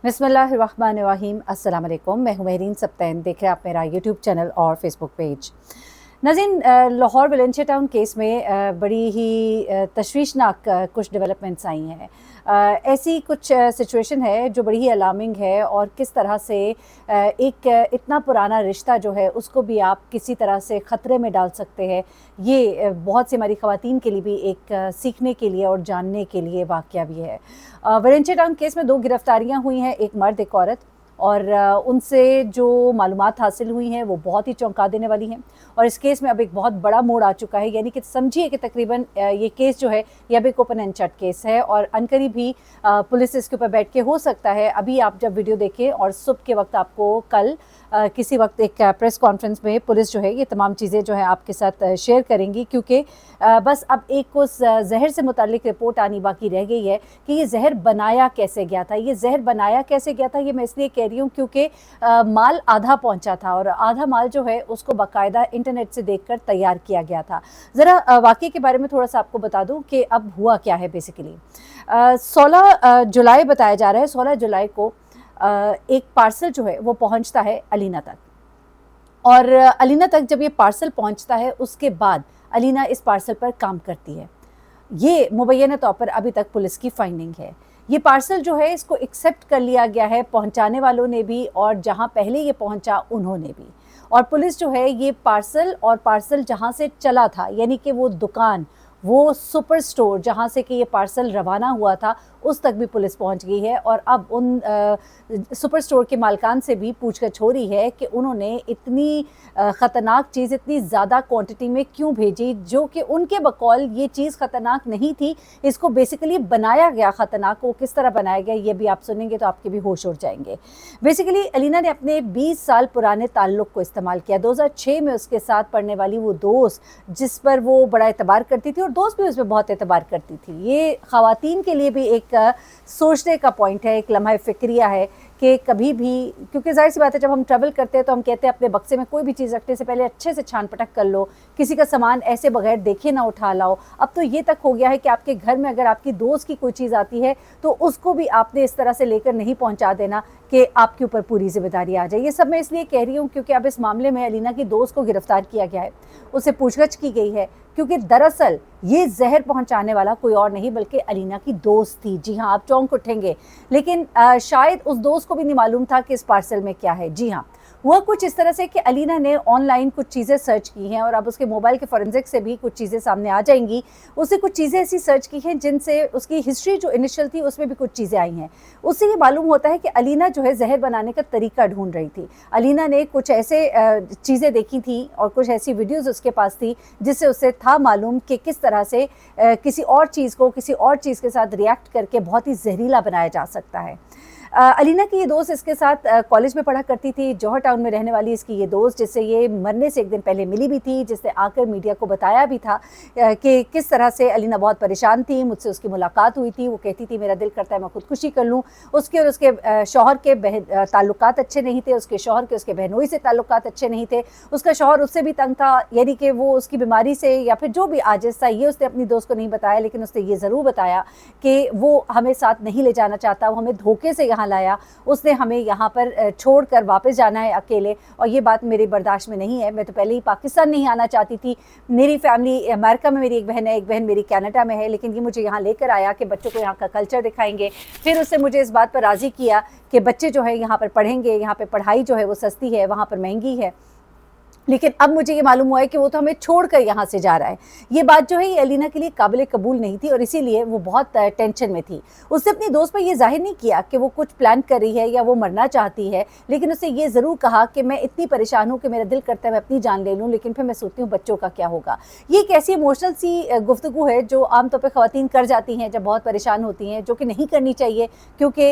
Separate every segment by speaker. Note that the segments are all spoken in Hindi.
Speaker 1: बिस्मिल्लाहिर्रहमानिर्रहीम। अस्सलाम वालेकुम। मैं हूं महरीन सब्तैन। देख रहे हैं आप मेरा यूट्यूब चैनल और फेसबुक पेज। नाज़रीन, लाहौर वेलेंशिया टाउन केस में बड़ी ही तशवीशनाक कुछ डेवलपमेंट्स आई हैं। ऐसी कुछ सिचुएशन है जो बड़ी ही अलार्मिंग है, और किस तरह से एक इतना पुराना रिश्ता जो है उसको भी आप किसी तरह से ख़तरे में डाल सकते हैं। ये बहुत सी हमारी ख़वातीन के लिए भी एक सीखने के लिए और जानने के लिए वाक़या भी है। वेलेंशिया टाउन केस में 2 गिरफ्तारियां हुई हैं, एक मर्द एक औरत, और उनसे जो मालूमात हासिल हुई हैं वो बहुत ही चौंका देने वाली हैं। और इस केस में अब एक बहुत बड़ा मोड़ आ चुका है, यानी कि समझिए कि तकरीबन ये केस जो है ये अब एक ओपन एंड शट केस है, और अनकरीब भी पुलिस इसके ऊपर बैठ के, हो सकता है अभी आप जब वीडियो देखें और सुबह के वक्त आपको कल किसी वक्त एक प्रेस कॉन्फ्रेंस में पुलिस जो है ये तमाम चीज़ें जो है आपके साथ शेयर करेंगी, क्योंकि बस अब एक उस जहर से मुतालिक रिपोर्ट आनी बाकी रह गई है कि ये जहर बनाया कैसे गया था। ये जहर बनाया कैसे गया था ये मैं इसलिए कह रही हूँ क्योंकि माल आधा पहुंचा था, और आधा माल जो है उसको बाकायदा इंटरनेट से देखकर तैयार किया गया था। ज़रा वाक़े के बारे में थोड़ा सा आपको बता दूं कि अब हुआ क्या है। बेसिकली 16 जुलाई बताया जा रहा है। 16 जुलाई को एक पार्सल जो है वो पहुंचता है अलीना तक, और अलीना तक जब ये पार्सल पहुंचता है उसके बाद अलीना इस पार्सल पर काम करती है। ये मुबैना तौर पर अभी तक पुलिस की फाइंडिंग है। ये पार्सल जो है इसको एक्सेप्ट कर लिया गया है पहुंचाने वालों ने भी, और जहां पहले ये पहुंचा उन्होंने भी। और पुलिस जो है ये पार्सल जहां से चला था, यानी कि वो दुकान, वो सुपर स्टोर जहां से कि ये पार्सल रवाना हुआ था, उस तक भी पुलिस पहुंच गई है। और अब उन सुपर स्टोर के मालकान से भी पूछगछ हो रही है कि उन्होंने इतनी ख़तरनाक चीज़ इतनी ज़्यादा क्वांटिटी में क्यों भेजी, जो कि उनके बकौल ये चीज़ ख़तरनाक नहीं थी। इसको बेसिकली बनाया गया ख़तरनाक, वो किस तरह बनाया गया ये भी आप सुनेंगे तो आपके भी होश उड़ जाएंगे। बेसिकली अलीना ने अपने 20 साल पुराने ताल्लुक़ को इस्तेमाल किया। 2006 में उसके साथ पढ़ने वाली वो दोस्त जिस पर वो बड़ा एतबार करती थी, और दोस्त भी उस पर बहुत एतबार करती थी। ये ख़वातीन के लिए भी एक सोचने का पॉइंट है, एक लम्हा फ़िक्रिया है कि कभी भी, क्योंकि जाहिर सी बात है जब हम ट्रैवल करते हैं तो हम कहते हैं अपने बक्से में कोई भी चीज़ रखने से पहले अच्छे से छान पटक कर लो, किसी का सामान ऐसे बगैर देखे ना उठा लाओ। अब तो ये तक हो गया है कि आपके घर में अगर आपकी दोस्त की कोई चीज़ आती है तो उसको भी आपने इस तरह से लेकर नहीं पहुंचा देना कि आपके ऊपर पूरी जिम्मेदारी आ जाए। ये सब मैं इसलिए कह रही हूँ क्योंकि अब इस मामले में अलीना की दोस्त को गिरफ्तार किया गया है, उससे पूछगछ की गई है, क्योंकि दरअसल ये जहर पहुंचाने वाला कोई और नहीं बल्कि अलीना की दोस्त थी। जी हाँ, आप चौंक उठेंगे, लेकिन शायद उस दोस्त को भी नहीं मालूम था कि इस पार्सल में क्या है। जी हाँ, हुआ कुछ इस तरह से कि अलीना ने ऑनलाइन कुछ चीज़ें सर्च की हैं, और अब उसके मोबाइल के फोरेंसिक से भी कुछ चीज़ें सामने आ जाएंगी। उससे कुछ चीज़ें ऐसी सर्च की हैं जिनसे उसकी हिस्ट्री जो इनिशियल थी उसमें भी कुछ चीज़ें आई हैं। उससे ये मालूम होता है कि अलीना जो है जहर बनाने का तरीका ढूंढ रही थी। अलीना ने कुछ ऐसे चीज़ें देखी थी और कुछ ऐसी वीडियोज़ उसके पास थी जिससे उसे था मालूम कि किस तरह से किसी और चीज़ को किसी और चीज़ के साथ रिएक्ट करके बहुत ही जहरीला बनाया जा सकता है। अलीना की ये दोस्त इसके साथ कॉलेज में पढ़ा करती थी। जौहर टाउन में रहने वाली इसकी ये दोस्त, जिससे ये मरने से एक दिन पहले मिली भी थी, जिसने आकर मीडिया को बताया भी था कि किस तरह से अलीना बहुत परेशान थी। मुझसे उसकी मुलाकात हुई थी, वो कहती थी मेरा दिल करता है मैं खुदकुशी कर लूँ। उसके और उसके शौहर के ताल्लुकात अच्छे नहीं थे, उसके शौहर के उसके बहनोई से ताल्लुकात अच्छे नहीं थे। उसका शौहर उससे भी तंग था, यानी कि वो उसकी बीमारी से या फिर जो भी आजिज़ था, ये उसने अपनी दोस्त को नहीं बताया, लेकिन उसने ये ज़रूर बताया कि वो हमें साथ नहीं ले जाना चाहता, वो हमें धोखे से यहाँ लाया, उसने हमें यहाँ पर छोड़कर वापस जाना है अकेले, और ये बात मेरी बर्दाश्त में नहीं है। मैं तो पहले ही पाकिस्तान नहीं आना चाहती थी। मेरी फैमिली अमेरिका में, मेरी एक बहन है, एक बहन मेरी कनाडा में है, लेकिन ये मुझे यहाँ लेकर आया कि बच्चों को यहाँ का कल्चर दिखाएंगे। फिर उससे मुझे इस बात पर राज़ी किया कि बच्चे जो है यहाँ पर पढ़ेंगे, यहाँ पर पढ़ाई जो है वो सस्ती है, वहाँ पर महंगी है। लेकिन अब मुझे ये मालूम हुआ है कि वो तो हमें छोड़कर यहाँ से जा रहा है। ये बात जो है ये अलीना के लिए काबिल कबूल नहीं थी, और इसीलिए वो बहुत टेंशन में थी। उसने अपनी दोस्त पर ये जाहिर नहीं किया कि वो कुछ प्लान कर रही है या वो मरना चाहती है, लेकिन उसने ये ज़रूर कहा कि मैं इतनी परेशान हूँ कि मेरा दिल करता है मैं अपनी जान ले लूँ, लेकिन फिर मैं सोचती हूँ बच्चों का क्या होगा। ये एक ऐसी इमोशनल सी गुफ्तगू है जो आमतौर पर ख़वातीन कर जाती हैं जब बहुत परेशान होती हैं, जो कि नहीं करनी चाहिए, क्योंकि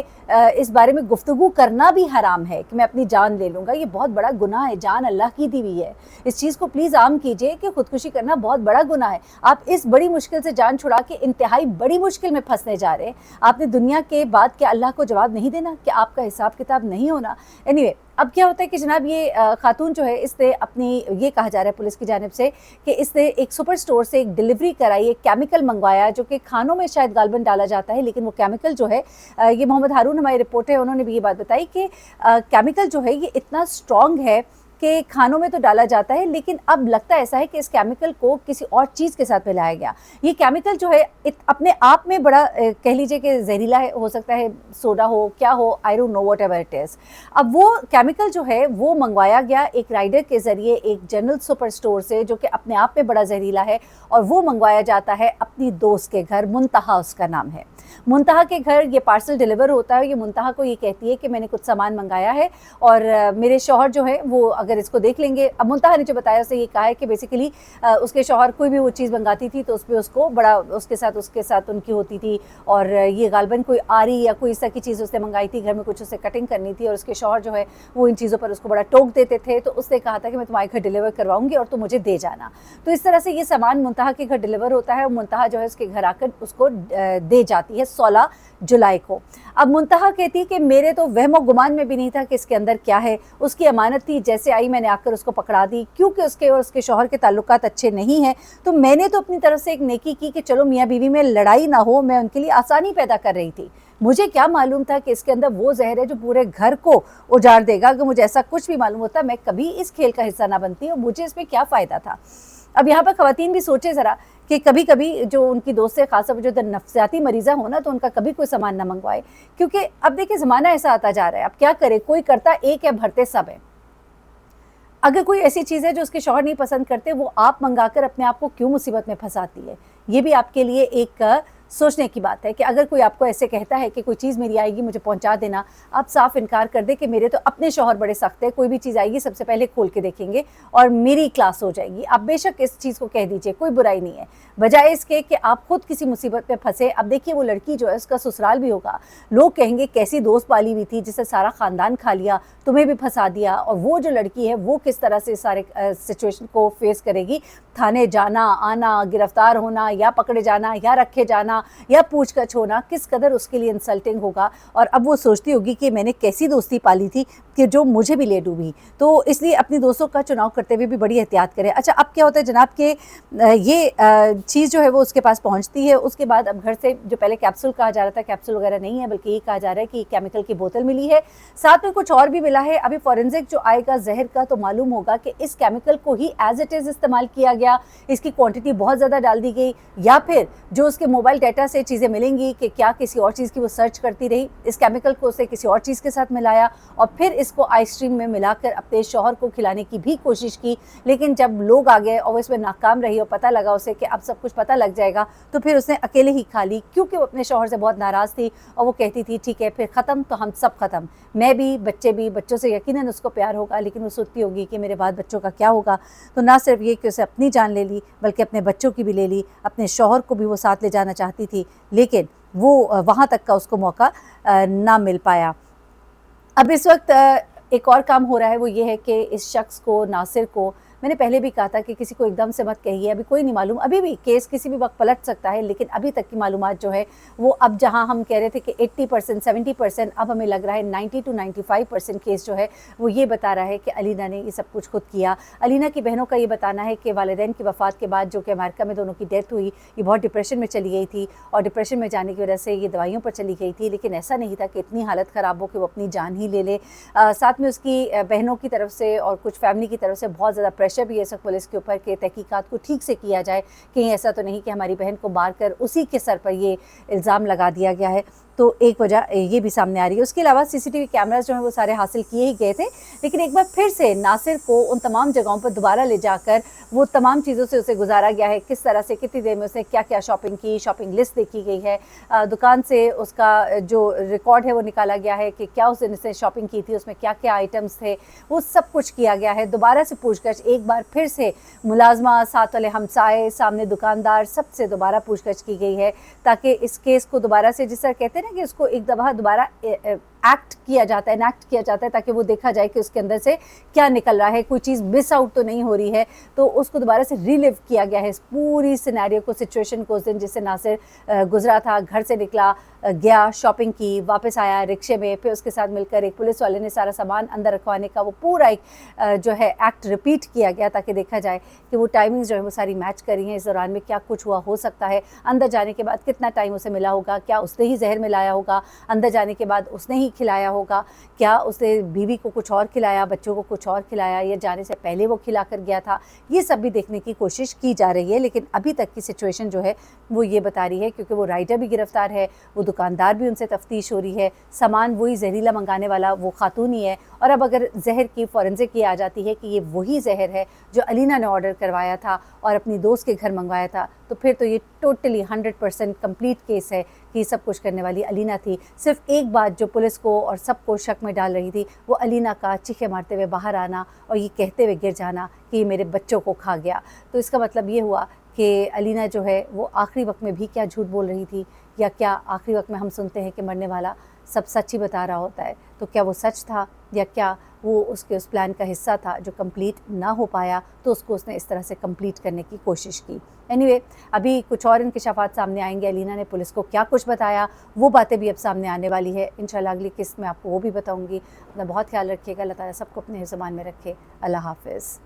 Speaker 1: इस बारे में गुफ्तगू करना भी हराम है कि मैं अपनी जान ले लूँगा। ये बहुत बड़ा गुनाह है, जान अल्लाह की दी हुई है। है। इस चीज़ को प्लीज़ आम कीजिए कि खुदकुशी करना बहुत बड़ा गुनाह है। आप इस बड़ी मुश्किल से जान छुड़ा के इंतहाई बड़ी मुश्किल में फंसने जा रहे हैं। आपने दुनिया के बाद क्या अल्लाह को जवाब नहीं देना, कि आपका हिसाब किताब नहीं होना? एनीवे, अब क्या होता है कि जनाब ये खातून जो है, इसने अपनी, ये कहा जा रहा है पुलिस की जानिब से कि इसने एक सुपर स्टोर से एक डिलीवरी कराई, एक केमिकल मंगवाया जो कि खानों में शायद गालबन डाला जाता है, लेकिन वो केमिकल जो है, ये मोहम्मद हारून हमारी रिपोर्टर है, उन्होंने भी ये बात बताई कि केमिकल जो है ये इतना स्ट्रॉन्ग है कि खानों में तो डाला जाता है, लेकिन अब लगता ऐसा है कि इस केमिकल को किसी और चीज़ के साथ मिलाया गया। ये केमिकल जो है अपने आप में बड़ा कह लीजिए कि जहरीला है, हो सकता है सोडा हो, क्या हो, I don't know what ever it is. अब वो केमिकल जो है वो मंगवाया गया एक राइडर के ज़रिए एक जनरल सुपर स्टोर से, जो कि अपने आप में बड़ा जहरीला है, और वो मंगवाया जाता है अपनी दोस्त के घर, मुंतहा उसका नाम है। मुंतहा के घर ये पार्सल डिलीवर होता है। ये मुंतहा को ये कहती है कि मैंने कुछ सामान मंगाया है और मेरे शौहर जो है वो अगर इसको देख लेंगे। अब मुंतहा ने जो बताया उसे ये कहा है कि बेसिकली उसके शौहर कोई भी वो चीज़ मंगाती थी तो उस पर उसको बड़ा उसके साथ उनकी होती थी, और ये गालबन कोई आरी या कोई इस तरह की चीज़ उसने मंगाई थी, घर में कुछ उसे कटिंग करनी थी, और उसके शौहर जो है वो इन चीज़ों पर उसको बड़ा टोक देते थे। तो उसने कहा था कि मैं तुम्हारे घर डिलीवर करवाऊंगी और तुम मुझे दे जाना। तो इस तरह से ये सामान मुंतहा के घर डिलीवर होता है और मुंतहा जो है उसके घर आकर उसको दे जाती है 16 जुलाई को। अब मुंतहा कहती है कि मेरे तो वहमो गुमान में भी नहीं था कि इसके अंदर क्या है। उसकी अमानत थी, जैसे आई मैंने आकर उसको पकड़ा दी, क्योंकि उसके और उसके शौहर के ताल्लुकात अच्छे नहीं हैं। तो मैंने तो अपनी तरफ से एक नेकी की कि चलो मियाँ बीवी में लड़ाई ना हो, मैं उनके लिए आसानी पैदा कर रही थी। मुझे क्या मालूम था कि इसके अंदर वो जहर है जो पूरे घर को उजाड़ देगा। अगर मुझे ऐसा कुछ भी मालूम होता मैं कभी इस खेल का हिस्सा ना बनती और मुझे इसमें क्या फ़ायदा था। अब यहाँ पर ख़वातीन भी सोचे ज़रा कि कभी कभी जो उनकी दोस्त है, खासतौर पर जो नफ्सियाती मरीज़ा हो ना, तो उनका कभी कोई सामान ना मंगवाए, क्योंकि अब देखिए ज़माना ऐसा आता जा रहा है। अब क्या करे, कोई करता एक है, भरते सब है। अगर कोई ऐसी चीज़ है जो उसके शौहर नहीं पसंद करते, वो आप मंगाकर अपने आप को क्यों मुसीबत में फंसाती है? ये भी आपके लिए एक सोचने की बात है कि अगर कोई आपको ऐसे कहता है कि कोई चीज़ मेरी आएगी मुझे पहुंचा देना, आप साफ इनकार कर दे कि मेरे तो अपने शौहर बड़े सख्त है, कोई भी चीज़ आएगी सबसे पहले खोल के देखेंगे और मेरी क्लास हो जाएगी। आप बेशक इस चीज़ को कह दीजिए, कोई बुराई नहीं है, बजाय इसके कि आप खुद किसी मुसीबत में फंसे। अब देखिए वो लड़की जो है उसका ससुराल भी होगा, लोग कहेंगे कैसी दोस्त पाली हुई थी जिसे सारा ख़ानदान खा लिया, तुम्हें भी फंसा दिया। और वो जो लड़की है वो किस तरह से सारे सिचुएशन को फेस करेगी, थाने जाना आना, गिरफ्तार होना या पकड़े जाना या रखे जाना या पूछताछ होना, किस कदर उसके लिए इंसल्टिंग होगा। और अब वो सोचती होगी कि मैंने कैसी दोस्ती पाली थी कि जो मुझे भी ले डूबी। तो इसलिए अपनी दोस्तों का चुनाव करते हुए भी बड़ी एहतियात करें। अच्छा, अब क्या होता है जनाब के ये चीज़ जो है वो उसके पास पहुंचती है। उसके बाद अब घर से जो पहले कैप्सूल कहा जा रहा था, कैप्सूल वगैरह नहीं है, बल्कि ये कहा जा रहा है कि केमिकल की बोतल मिली है, साथ में कुछ और भी मिला है। अभी फॉरेंसिक जो आएगा जहर का तो मालूम होगा कि इस केमिकल को ही एज इट इज़ इस्तेमाल किया गया, इसकी क्वांटिटी बहुत ज़्यादा डाल दी गई, या फिर जो उसके मोबाइल डाटा से चीज़ें मिलेंगी कि क्या किसी और चीज़ की वो सर्च करती रही, इस केमिकल को उसे किसी और चीज़ के साथ मिलाया और फिर इसको आइसक्रीम में मिलाकर अपने शौहर को खिलाने की भी कोशिश की। लेकिन जब लोग आ गए और वो इसमें नाकाम रही और पता लगा उसे कि अब सब कुछ पता लग जाएगा, तो फिर उसने अकेले ही खा ली, क्योंकि वो अपने शौहर से बहुत नाराज़ थी और वो कहती थी ठीक है फिर ख़त्म तो हम सब ख़त्म, मैं भी, बच्चे भी, बच्चों से यकीनन उसको प्यार होगा, लेकिन वो सोचती होगी कि मेरे बाद बच्चों का क्या होगा। तो ना सिर्फ ये कि उसे अपनी जान ले ली, बल्कि अपने बच्चों की भी ले ली, अपने शौहर को भी वो साथ ले जाना चाहती थी, लेकिन वो वहाँ तक का उसको मौका ना मिल पाया। अब इस वक्त एक और काम हो रहा है, वो ये है कि इस शख्स को, नासिर को, मैंने पहले भी कहा था कि किसी को एकदम से मत कहिए, अभी कोई नहीं मालूम, अभी भी केस किसी भी वक्त पलट सकता है, लेकिन अभी तक की मालूमात जो है वो, अब जहां हम कह रहे थे कि 80% 70%, अब हमें लग रहा है 90 to 95% केस जो है वो ये बता रहा है कि अलीना ने ये सब कुछ खुद किया। अलीना की बहनों का ये बताना है कि वालिदैन की वफ़ात के बाद जो कि अमेरिका में दोनों की डेथ हुई, ये बहुत डिप्रेशन में चली गई थी और डिप्रेशन में जाने की वजह से ये दवाइयों पर चली गई थी, लेकिन ऐसा नहीं था कि इतनी हालत ख़राब हो कि वो अपनी जान ही ले ले। साथ में उसकी बहनों की तरफ से और कुछ फैमिली की तरफ से बहुत ज़्यादा प्रेशर भी है सब पुलिस के ऊपर कि तहकीकात को ठीक से किया जाए, कहीं ऐसा तो नहीं कि हमारी बहन को मारकर उसी के सर पर ये इल्ज़ाम लगा दिया गया है। तो एक वजह ये भी सामने आ रही है। उसके अलावा सीसीटीवी कैमरास जो हैं वो सारे हासिल किए ही गए थे, लेकिन एक बार फिर से नासिर को उन तमाम जगहों पर दोबारा ले जाकर वो तमाम चीज़ों से उसे गुजारा गया है, किस तरह से कितनी देर में उसने क्या क्या शॉपिंग की, शॉपिंग लिस्ट देखी गई है, दुकान से उसका जो रिकॉर्ड है वो निकाला गया है कि क्या उस दिन उसने शॉपिंग की थी, उसमें क्या क्या आइटम्स थे, वो सब कुछ किया गया है। दोबारा से पूछताछ, एक बार फिर से मुलाजमा, साथ वाले हमसाए, सामने दुकानदार, सबसे दोबारा पूछताछ की गई है, ताकि इस केस को दोबारा से, जिस तरह कहते हैं ना कि उसको एक दफ़ा दोबारा एक्ट किया जाता है, इनैक्ट किया जाता है, ताकि वो देखा जाए कि उसके अंदर से क्या निकल रहा है, कोई चीज़ मिस आउट तो नहीं हो रही है। तो उसको दोबारा से रीलिव किया गया है इस पूरी सिनेरियो को, सिचुएशन को, उस दिन जिससे नासिर गुजरा था, घर से निकला, गया, शॉपिंग की, वापस आया रिक्शे में, फिर उसके साथ मिलकर एक पुलिस वाले ने सारा सामान अंदर रखवाने का वो पूरा एक जो है एक्ट रिपीट किया गया, ताकि देखा जाए कि वो टाइमिंग्स जो है वो सारी मैच करी हैं। इस दौरान में क्या कुछ हुआ हो सकता है, अंदर जाने के बाद कितना टाइम उसे मिला होगा, क्या उसने ही जहर मिलाया होगा, अंदर जाने के बाद उसने ही खिलाया होगा, क्या उसने बीवी को कुछ और खिलाया, बच्चों को कुछ और खिलाया, या जाने से पहले वो खिला कर गया था। ये सब भी देखने की कोशिश की जा रही है, लेकिन अभी तक की सिचुएशन जो है वो ये बता रही है, क्योंकि वो राइडर भी गिरफ्तार है, वो दुकानदार भी, उनसे तफ्तीश हो रही है, सामान वही जहरीला मंगाने वाला वो खातून ही है। और अब अगर जहर की फॉरेंसिक ये आ जाती है कि ये वही जहर है जो अलीना ने ऑर्डर करवाया था और अपनी दोस्त के घर मंगवाया था, तो फिर तो ये टोटली 100% कंप्लीट केस है कि सब कुछ करने वाली अलीना थी। सिर्फ एक बात जो पुलिस को और सबको शक में डाल रही थी, वो अलीना का चीखे मारते हुए बाहर आना और ये कहते हुए गिर जाना कि ये मेरे बच्चों को खा गया। तो इसका मतलब ये हुआ कि अलीना जो है वो आखिरी वक्त में भी क्या झूठ बोल रही थी, या क्या आखिरी वक्त में हम सुनते हैं कि मरने वाला सब सच ही बता रहा होता है, तो क्या वो सच था, या क्या वो उसके उस प्लान का हिस्सा था जो कंप्लीट ना हो पाया, तो उसको उसने इस तरह से कंप्लीट करने की कोशिश की। एनीवे, अभी कुछ और इंकिशाफात सामने आएंगे, अलीना ने पुलिस को क्या कुछ बताया, वो बातें भी अब सामने आने वाली है। इंशाल्लाह अगली किस्त में आपको वो भी बताऊंगी। अपना बहुत ख्याल रखिएगा, अल्लाह ताला सबको अपने ज़बान में रखे। अल्लाह हाफ़िज़।